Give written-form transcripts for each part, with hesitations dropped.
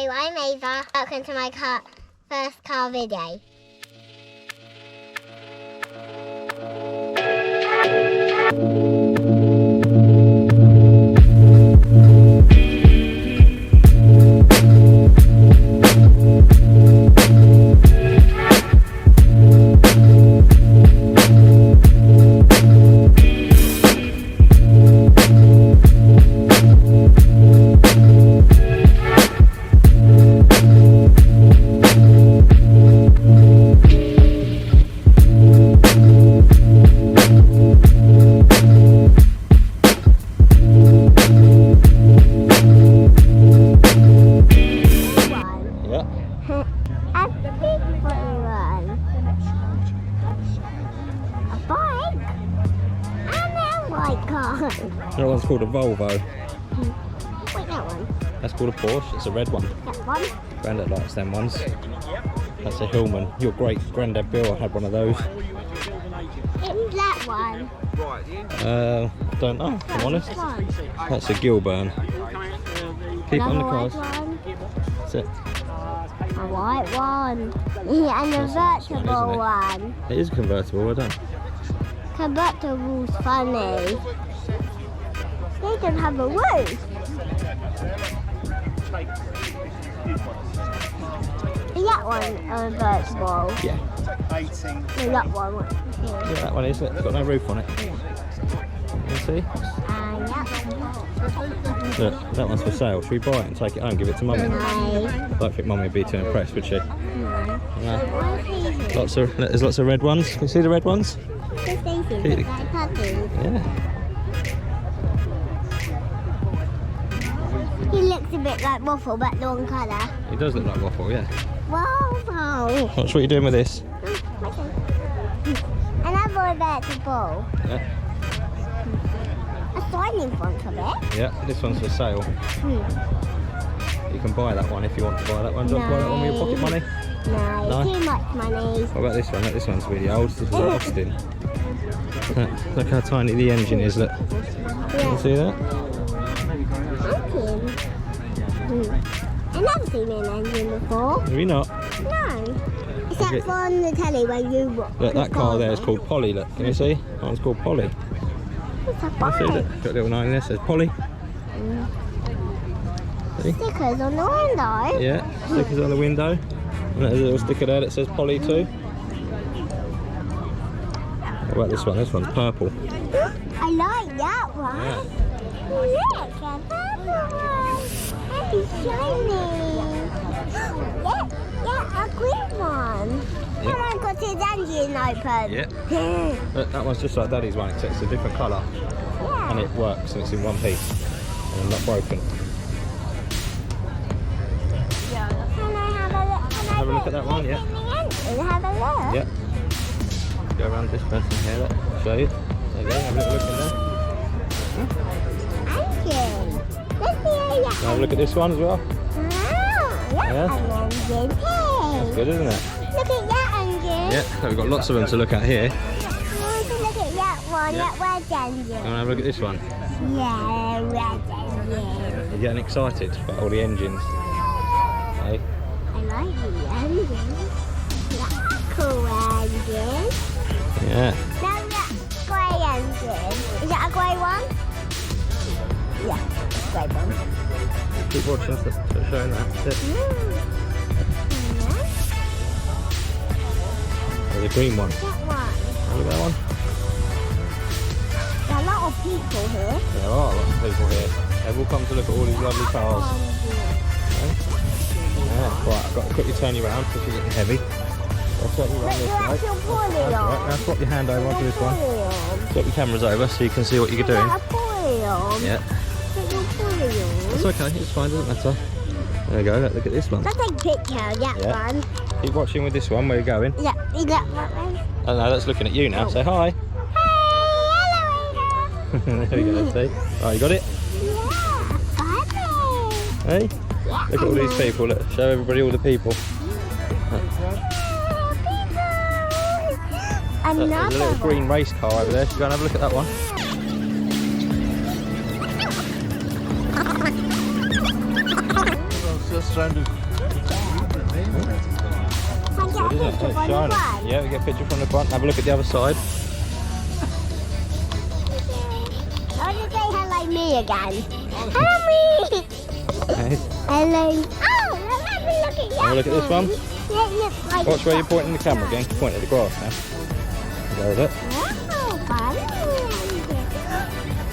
Hello, I'm Ava. Welcome to my first car video. That one's called a Volvo. Wait, that one? That's called a Porsche. It's a red one. That one? Grandad likes them ones. That's a Hillman. Your great granddad Bill had one of those. It's that one. I don't know, if I'm honest. That's a Gilburn. Keep on the cars. That's it. A white one. Yeah, and a convertible one. It is convertible, well done. Convertible's funny. They can have a roof. Is that one convertible? Yeah. No, that one. Yeah, that one is. It's got no roof on it. You see? Yeah. Look, that one's for sale. Should we buy it and take it home and give it to Mummy? No. I don't think Mummy would be too impressed, would she? No. No. There's lots of red ones. Can you see the red ones? Like puppies. Yeah. He looks a bit like Waffle, but the wrong colour. He does look like Waffle, yeah. Waffle. Watch what you're doing with this. Another vertical. Yeah. A sign in front of it. Yeah, this one's for sale. You can buy that one if you want to buy that one. Do you want to buy that one with your pocket money? No, too much money. What about this one? Look, this one's really old. This is like Austin. Look how tiny the engine is, look. Can you see that? I've never seen an engine before. Have you not? No. Except on the telly when you watch. Look, that car there is called Polly, look. Can you see? That one's called Polly. It's a Can you see that? Got a little name there, says Polly. See? Stickers on the window. Yeah, stickers on the window. And there's a little sticker there that says Polly too. What about this one? This one's purple. I like that one. Yeah. Look at that one. That's shiny. Yeah, a green one. Yeah. That one got his engine open. Yeah. Look, that one's just like Daddy's one, except it's a different colour. Yeah. And it works and it's in one piece. And not broken. Can I have a look? Have a look at that one, yeah. Have a look. Yeah. Go around this person here, look. I'll show you. There you go, have a little look in there. Engine. Let's see how Have a look at this one as well. Look, Yeah. an engine too. That's good, isn't it? Look at that engine. Yeah, so we've got lots of them to look at here. I want to look at that one, Yeah. that red engine. You want to have a look at this one? Yeah, red engine. You're getting excited about all the engines. Hey? I like the engine. That's a cool engine. Yeah. Now that grey engine. Is that a grey one? Yeah, grey one. Keep watching, so showing that. That's it. There's a green one. That one. Have a look at that one. There are a lot of people here. There are lots of people here. They've all come to look at all these lovely cars. Okay? Yeah, right, I've got to quickly turn you around because you're getting heavy. I'll turn you around this way. That's your pulley That's on. right, now swap your hand over onto this one. Pulley on. Swap your cameras over so you can see what you're doing. That's a pulley on. Yeah. That's your pulley on. It's okay, it's fine, doesn't matter. There you go, look at this one. Let's take a picture of that Yeah. one. Keep watching with this one, where you're going. Yeah, you got that one. Oh no, that's looking at you now. Say hi. Hey, hello, There you go, see. Right, you got it? yeah, funny. Hey? Look at all these people. Look, show everybody all the people. There's a Another little one. green race car over there. Should we go and have a look at that one? stranded. Can I get a Good, isn't it? picture It's from the shining. front? Yeah, we get a picture from the front. Have a look at the other side. I want to say hello me again. Hello me! Okay. Hello. Oh, have a look at that. Have a look at this one. Yeah, it looks like Watch where you're pointing the camera again. Point at the grass now. Go with it. Wow, fun.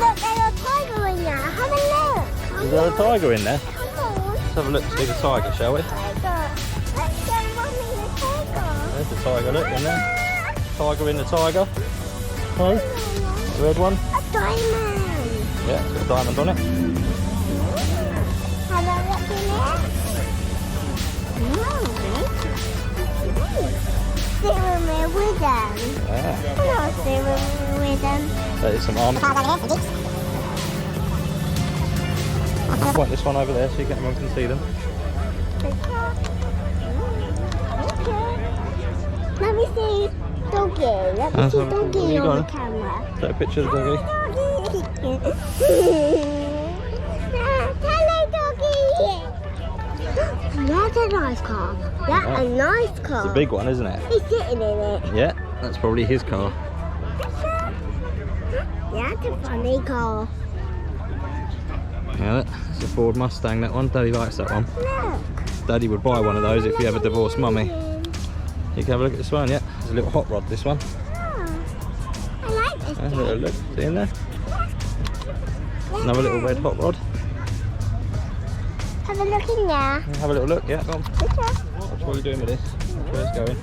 Look, there's a tiger in there. Have a look. Is there a tiger in there? Come on. Let's have a look to see the tiger, shall we? Tiger. Let's go, Mummy, the tiger. There's the tiger, look in there. Tiger in the tiger. Oh, the red one. A diamond. Yeah, it's got a diamond on it. Have a look in there. Steering wheel with them. Yeah. Hello, steering wheel with them. There's some arms. I'll point this one over there so everyone can see them. Let me see doggy. Let me That's see what- what doggy you on the got? camera. Take a picture of the doggy. Doggy. Hello, doggy. That's a nice car. That's a nice car. It's a big one, isn't it? He's sitting in it. Yeah, that's probably his car. Yeah, it's a funny car. Yeah, it's a Ford Mustang, that one. Daddy likes that one. Look. Daddy would buy one of those if you ever divorced Mummy. You can have a look at this one, yeah. It's a little hot rod, this one. Oh, I like this Have a little one. look, see in there? Another little red hot rod. Have a look in there. Have a little look, yeah, go on. Picture. Watch what you're doing with this. Watch where it's going.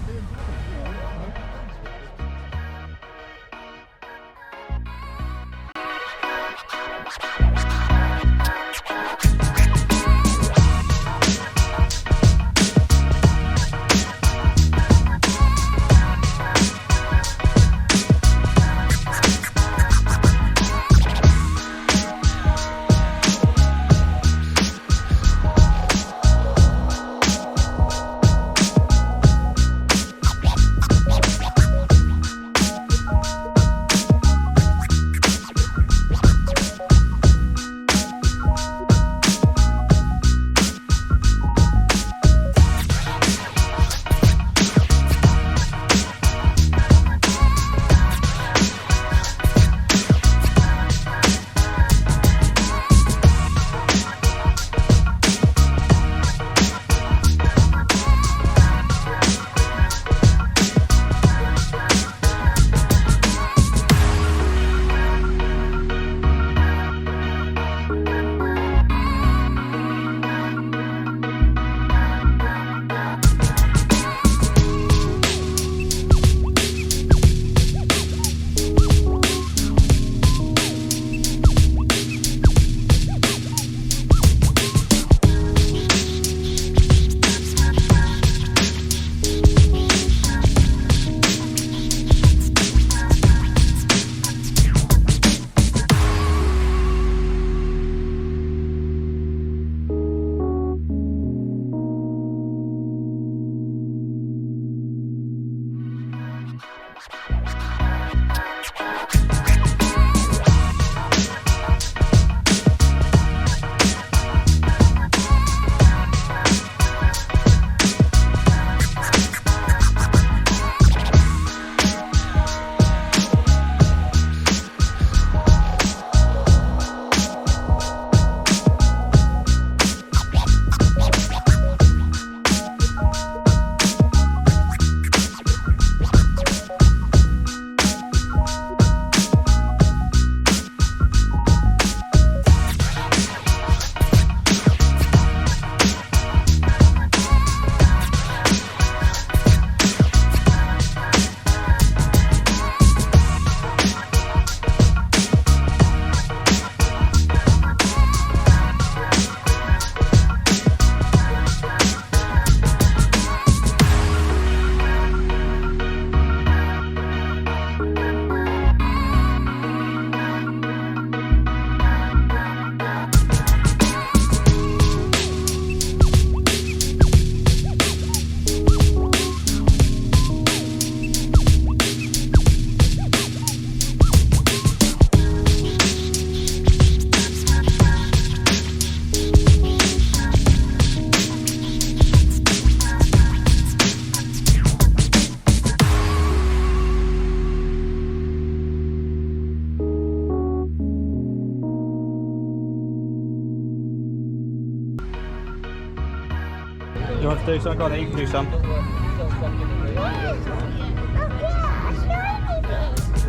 Do you want to do some? Go on, then, you can do some.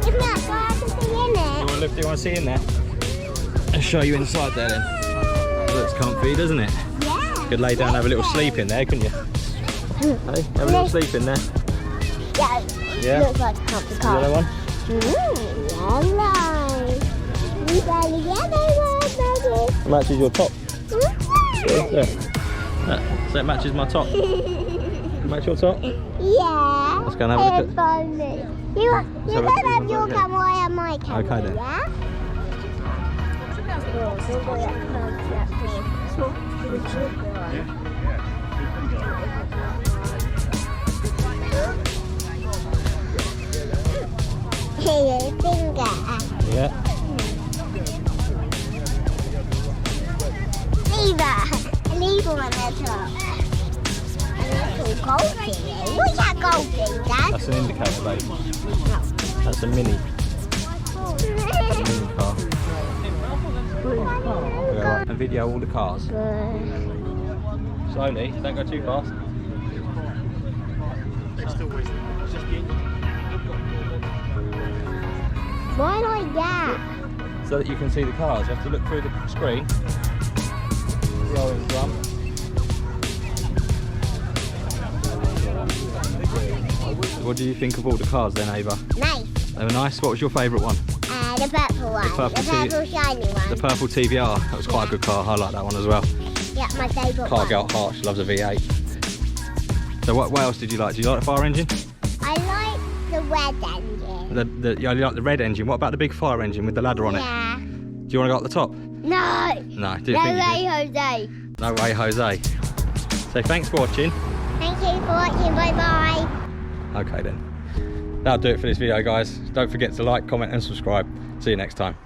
If not, so I can see in You it. want to lift it? You want to see in there? I'll show you inside there then. Looks comfy, doesn't it? Yeah. Could lay down and have a little sleep in there, couldn't you? Hey, have a little sleep in there. Yeah. Yeah. Looks like a comfy The car. yellow one? Yellow. We got a yellow one, baby. Matches your top. There. So it matches my top. Match your top? Yeah. Let's go and have a look at- It's funny. You have a can look have at your it. camera, I have my camera. Okay then. Yeah? Here, finger. Yeah. Leave one at top. A little gold thing. What's that gold thing, Dad? That's an indicator, babe. No. That's a mini car. And video all the cars. Slowly, don't go too fast. Why like that? So that you can see the cars. You have to look through the screen. Roll in front. What do you think of all the cars then, Ava? Nice. They were nice. What was your favourite one? The purple one. The purple shiny one. The purple TVR. That was quite a good car. I like that one as well. Yeah, my favourite Car one. girl Hart, she loves a V8. So what else did you like? Did you like the fire engine? I like the red engine. You like the red engine. What about the big fire engine with the ladder on it? Yeah. Do you want to go up the top? No. No, do you No think you way, did? Jose. No way, Jose. So thanks for watching. Thank you for watching. Bye bye. Okay then. That'll do it for this video, guys. Don't forget to like, comment and subscribe. See you next time.